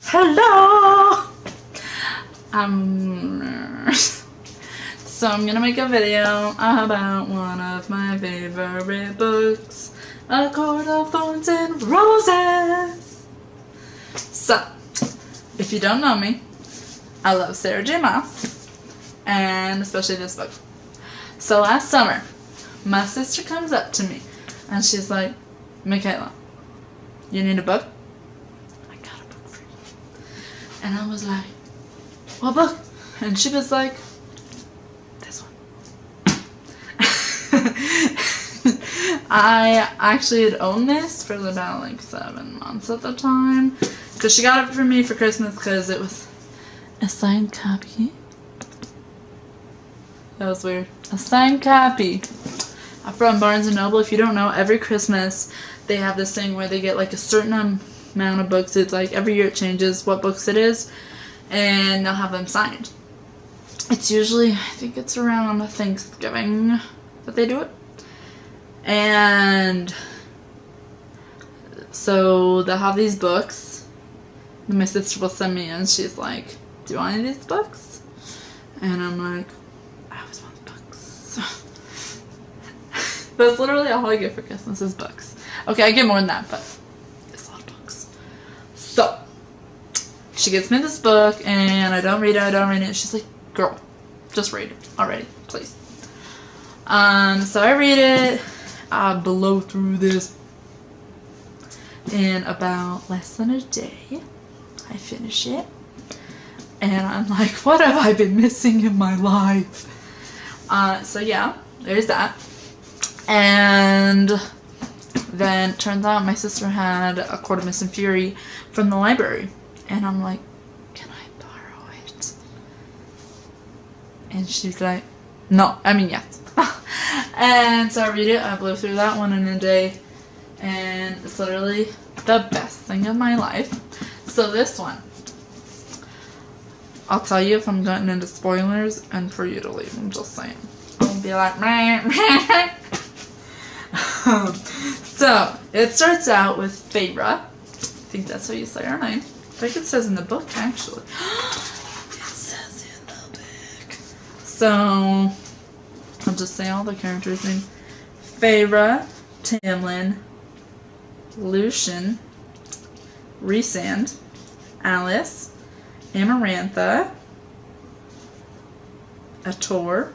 Hello! So I'm gonna make a video about one of my favorite books, A Court of Thorns and Roses. So, if you don't know me, I love Sarah J. Maas, and especially this book. So last summer, my sister comes up to me, and she's like, Mikayla, you need a book? I got a book for you. And I was like, what book? And she was like, this one. I actually had owned this for about like 7 months at the time, because she got it for me for Christmas because it was a signed copy. That was weird. A signed copy from Barnes & Noble. If you don't know, every Christmas they have this thing where they get like a certain amount of books. It's like every year it changes what books it is, and they'll have them signed. It's usually, I think it's around Thanksgiving that they do it. And so they'll have these books. And my sister will send me and she's like, do you want any of these books? And I'm like, I always want books. That's literally all I get for Christmas is books. Okay, I get more than that, but it's a lot of books. So she gets me this book and I don't read it. She's like, girl, just read it already, please. So I read it. I blow through this in about less than a day. I finish it. And I'm like, what have I been missing in my life? So yeah, there's that. And then turns out my sister had A Court of Mist and Fury from the library. And I'm like, can I borrow it? And she's like, no, I mean yes. And so I read it. I blew through that one in a day. And it's literally the best thing of my life. So this one, I'll tell you if I'm getting into spoilers and for you to leave. I'm just saying. I'll be like, meh, meh. So it starts out with Feyre. I think that's how you say her name. I think it says in the book, actually. It says in the book. So I'll just say all the characters' names. Feyre, Tamlin, Lucian, Rhysand, Alice, Amarantha, Acotar,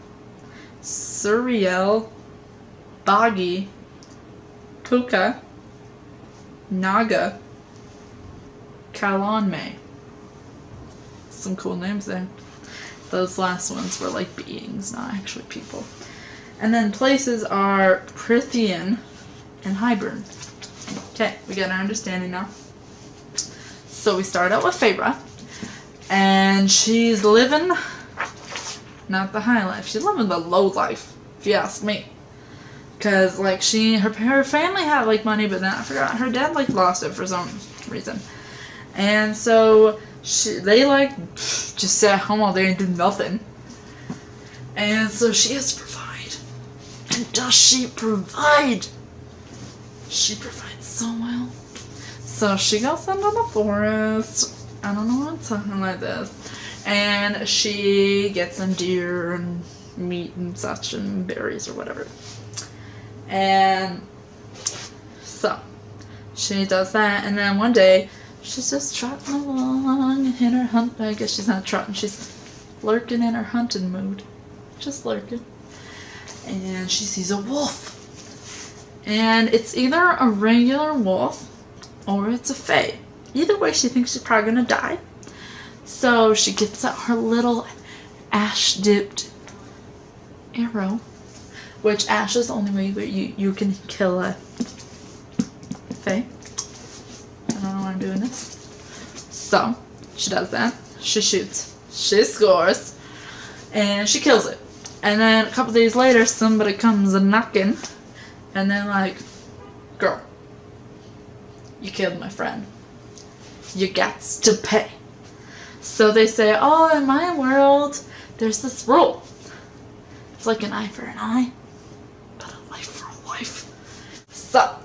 Suriel, Boggy, Puka, Naga, Kalonme. Some cool names there. Those last ones were like beings, not actually people. And then places are Prithian and Hybern. Okay, we got our understanding now. So we start out with Feyre. And she's living not the high life. She's living the low life, if you ask me. Because, like, her family had, like, money, but then I forgot her dad, like, lost it for some reason. And so they, like, just sat home all day and did nothing. And so she has to provide. And does she provide? She provides so well. So she goes into the forest. I don't know what, something like this. And she gets some deer and meat and such and berries or whatever. And so she does that, and then one day she's just trotting along in her hunt. I guess she's not trotting, she's lurking in her hunting mood. Just lurking. And she sees a wolf. And it's either a regular wolf or it's a fae. Either way, she thinks she's probably gonna die. So she gets out her little ash-dipped arrow. Which ash is the only way where you can kill a fae. I don't know why I'm doing this. So, she does that. She shoots. She scores. And she kills it. And then a couple days later, somebody comes a knocking. And they're like, girl, you killed my friend. You gots to pay. So they say, oh, in my world, there's this rule. It's like an eye for an eye, but a life for a life. So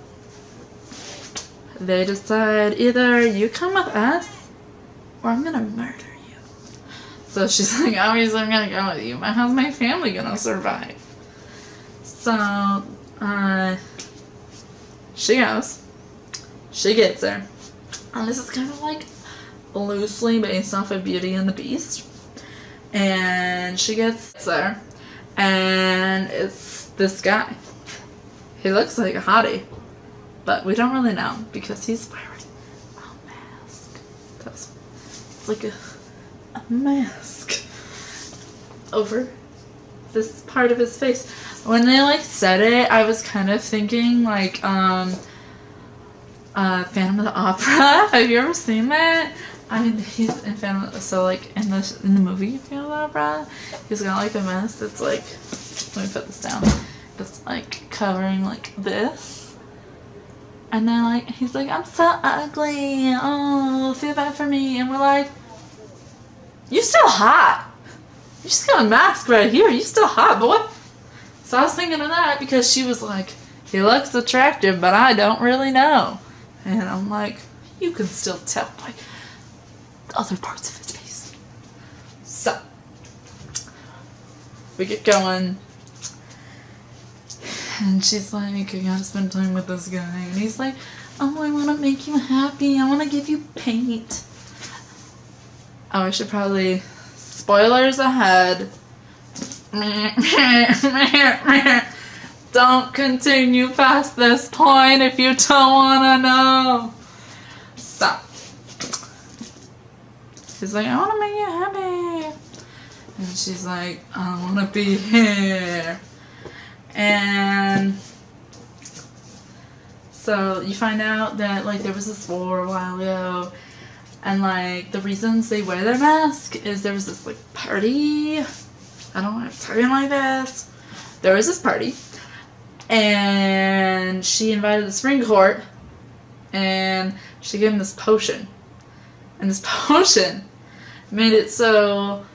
they decide either you come with us or I'm gonna murder you. So she's like, obviously I'm gonna go with you. How's my family gonna survive? So, she goes. She gets there. And this is kind of like loosely based off of Beauty and the Beast. And she gets there. And it's this guy. He looks like a hottie. But we don't really know because he's wearing a mask. It's like a mask over this part of his face. When they like said it, I was kind of thinking like Phantom of the Opera. Have you ever seen that? I mean, he's in Phantom. So like in the movie Phantom of the Opera, he's got like a mask that's like. Let me put this down. It's like covering like this, and then like he's like, I'm so ugly. Oh, feel bad for me. And we're like, you still hot. You just got a mask right here. You still hot, boy. So I was thinking of that because she was like, he looks attractive, but I don't really know. And I'm like, you can still tell by other parts of his face. So, we get going. And she's like, I gotta spend time with this guy. And he's like, oh, I wanna make you happy. I wanna give you paint. Oh, I should probably... Spoilers ahead. Don't continue past this point if you don't wanna know. So. She's like, I wanna make you happy. And she's like, I wanna be here. And so you find out that like there was this war a while ago, and like the reasons they wear their mask is there was this like party. I don't want to tell you like this. There was this party, and she invited the spring court, and she gave them this potion, and this potion made it so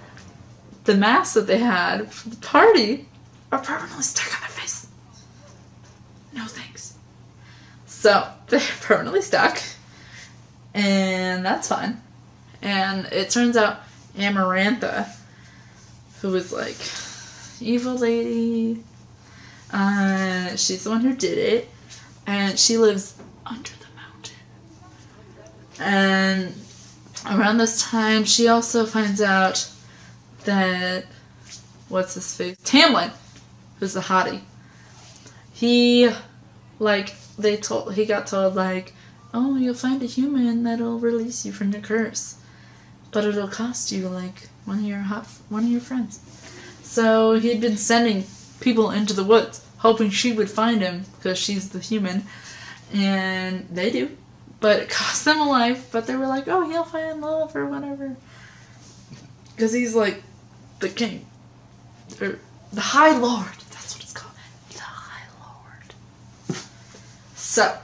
the masks that they had for the party are permanently stuck on their face. No thanks. So they're permanently stuck, and that's fine. And it turns out Amarantha, who was like evil lady, she's the one who did it, and she lives under the mountain. And around this time, she also finds out that what's his face? Tamlin, who's the hottie. He, like, he got told, like, oh, you'll find a human that'll release you from your curse. But it'll cost you, like, one of your friends. So he'd been sending people into the woods, hoping she would find him, because she's the human. And they do. But it cost them a life, but they were like, oh, he'll find love or whatever. Because he's, like, the king. Or the High Lord. That's what it's called. The High Lord. So.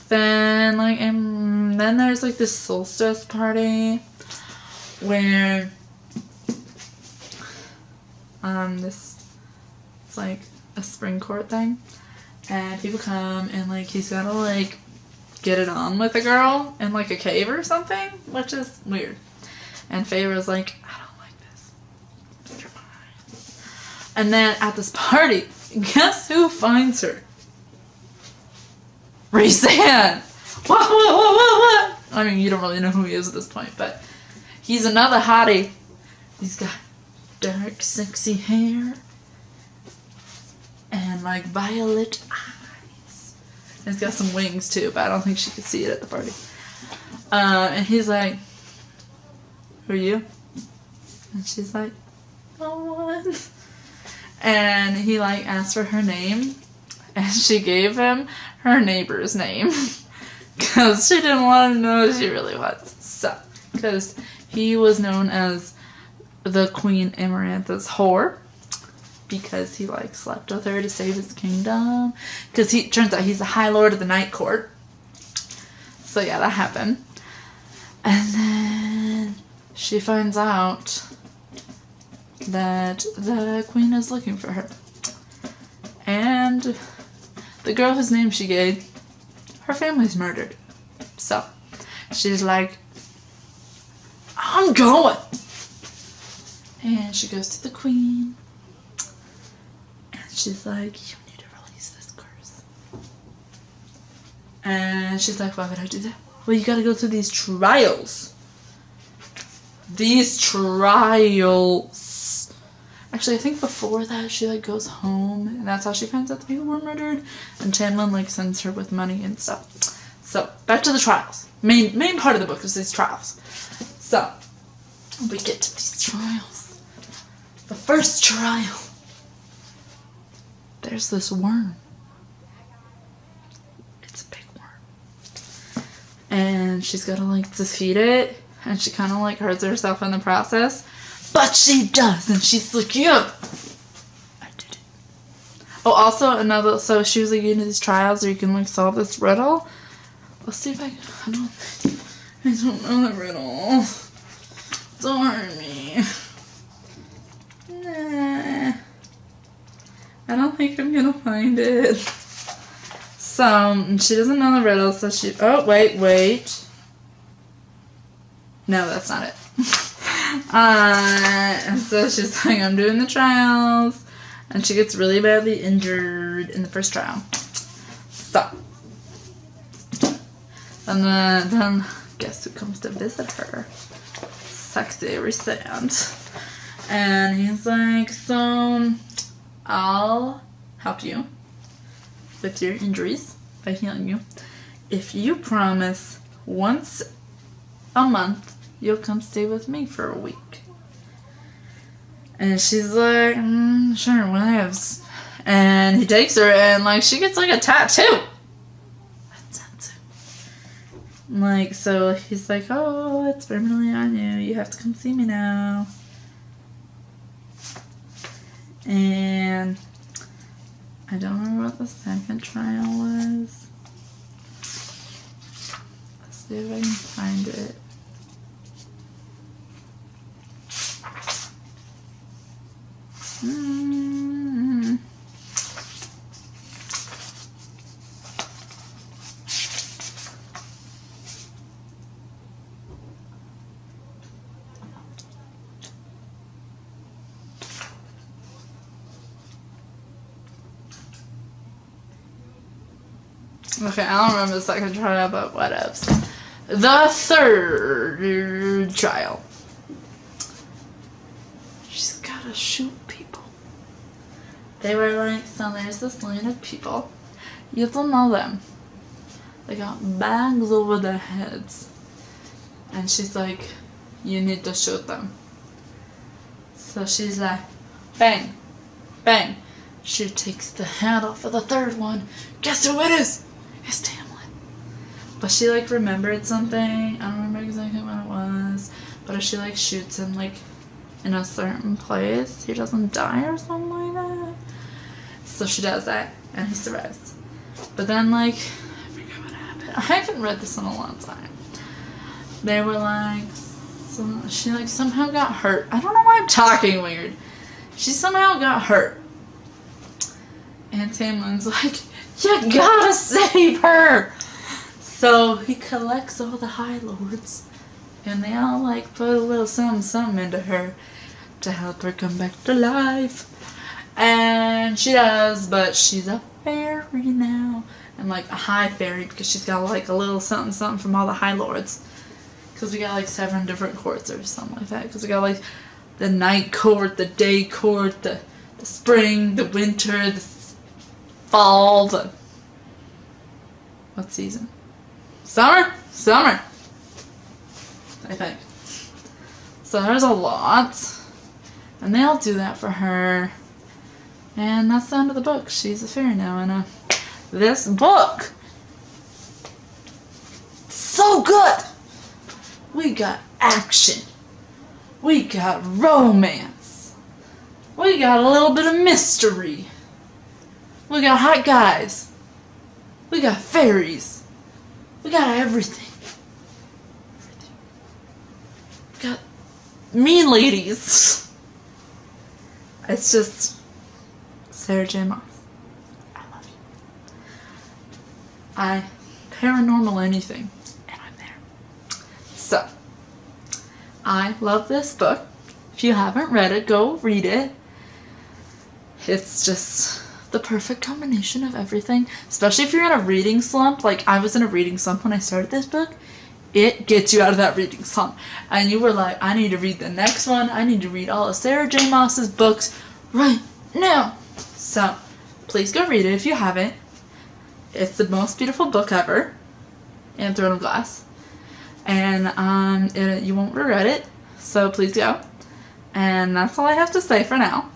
Then, like, and then there's, like, this solstice party. Where, it's, like, a spring court thing. And people come, and, like, he's gotta, like, get it on with a girl in, like, a cave or something. Which is weird. And Feyre's like, I don't like this. You're mine. And then at this party, guess who finds her? Rhysand! What? I mean, you don't really know who he is at this point, but he's another hottie. He's got dark, sexy hair and, like, violet eyes. And he's got some wings, too, but I don't think she could see it at the party. And he's like, who are you? And she's like, no one. And he, like, asked for her name. And she gave him her neighbor's name. Because she didn't want to know who she really was. So, because he was known as the Queen Amarantha's whore. Because he, like, slept with her to save his kingdom. Because he turns out he's the High Lord of the Night Court. So, yeah, that happened. And then she finds out that the queen is looking for her. And the girl whose name she gave, her family's murdered. So she's like, I'm going. And she goes to the queen. And she's like, you need to release this curse. And she's like, why would I do that? Well, you gotta go through these trials. These trials. Actually, I think before that, she like goes home, and that's how she finds out the people were murdered. And Tamlin like sends her with money and stuff. So back to the trials. Main part of the book is these trials. So we get to these trials. The first trial. There's this worm. It's a big worm. And she's gotta like defeat it. And she kind of like hurts herself in the process. But she does. And she's like, yeah, I did it. Oh, also another, so she was like, you know these trials or you can like solve this riddle. Let's see if I don't know the riddle. Don't hurt me. Nah. I don't think I'm gonna find it. So, she doesn't know the riddle, so she... Oh, wait. No, that's not it. And so she's like, I'm doing the trials. And she gets really badly injured in the first trial. So. And then guess who comes to visit her? Sexy Resand. And he's like, so I'll help you with your injuries by healing you if you promise once a month you'll come stay with me for a week. And she's like, sure, whatevs. And he takes her and like she gets like a tattoo. Like, so he's like, oh, it's permanently on you. You have to come see me now. And I don't remember what the second trial was. Let's see if I can find it. Okay, I don't remember the second trial, but whatevs. The third trial. She's gotta shoot people. They were like, so there's this line of people. You don't know them. They got bags over their heads. And she's like, you need to shoot them. So she's like, bang, bang. She takes the head off of the third one. Guess who it is? It's Tamlin. But she like remembered something. I don't remember exactly what it was. But if she like shoots him like in a certain place, he doesn't die or something like that. So she does that and he survives. But then like, I forgot what happened. I haven't read this in a long time. They were like, she like somehow got hurt. I don't know why I'm talking weird. She somehow got hurt. And Tamlin's like, you gotta save her! So he collects all the High Lords, and they all like put a little something into her to help her come back to life. And she does, but she's a fairy now. And like a high fairy, because she's got like a little something from all the High Lords. Because we got like 7 different courts or something like that. Because we got like the night court, the day court, the spring, the winter, the fall, the... What season? Summer? Summer! I think. So there's a lot. And they all do that for her. And that's the end of the book. She's a fairy now. And this book, so good! We got action. We got romance. We got a little bit of mystery. We got hot guys. We got fairies. We got everything. We got mean ladies. It's just Sarah J. Maas. I love you. Paranormal anything, and I'm there. So, I love this book. If you haven't read it, go read it. It's just the perfect combination of everything, especially if you're in a reading slump. Like, I was in a reading slump when I started this book. It gets you out of that reading slump. And you were like, I need to read the next one. I need to read all of Sarah J. Maas's books right now. So, please go read it if you haven't. It's the most beautiful book ever. And Throne of Glass. And you won't regret it. So, please go. And that's all I have to say for now.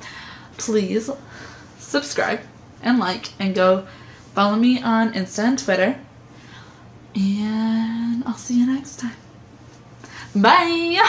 Please subscribe and like and go follow me on Insta and Twitter. And I'll see you next time. Bye!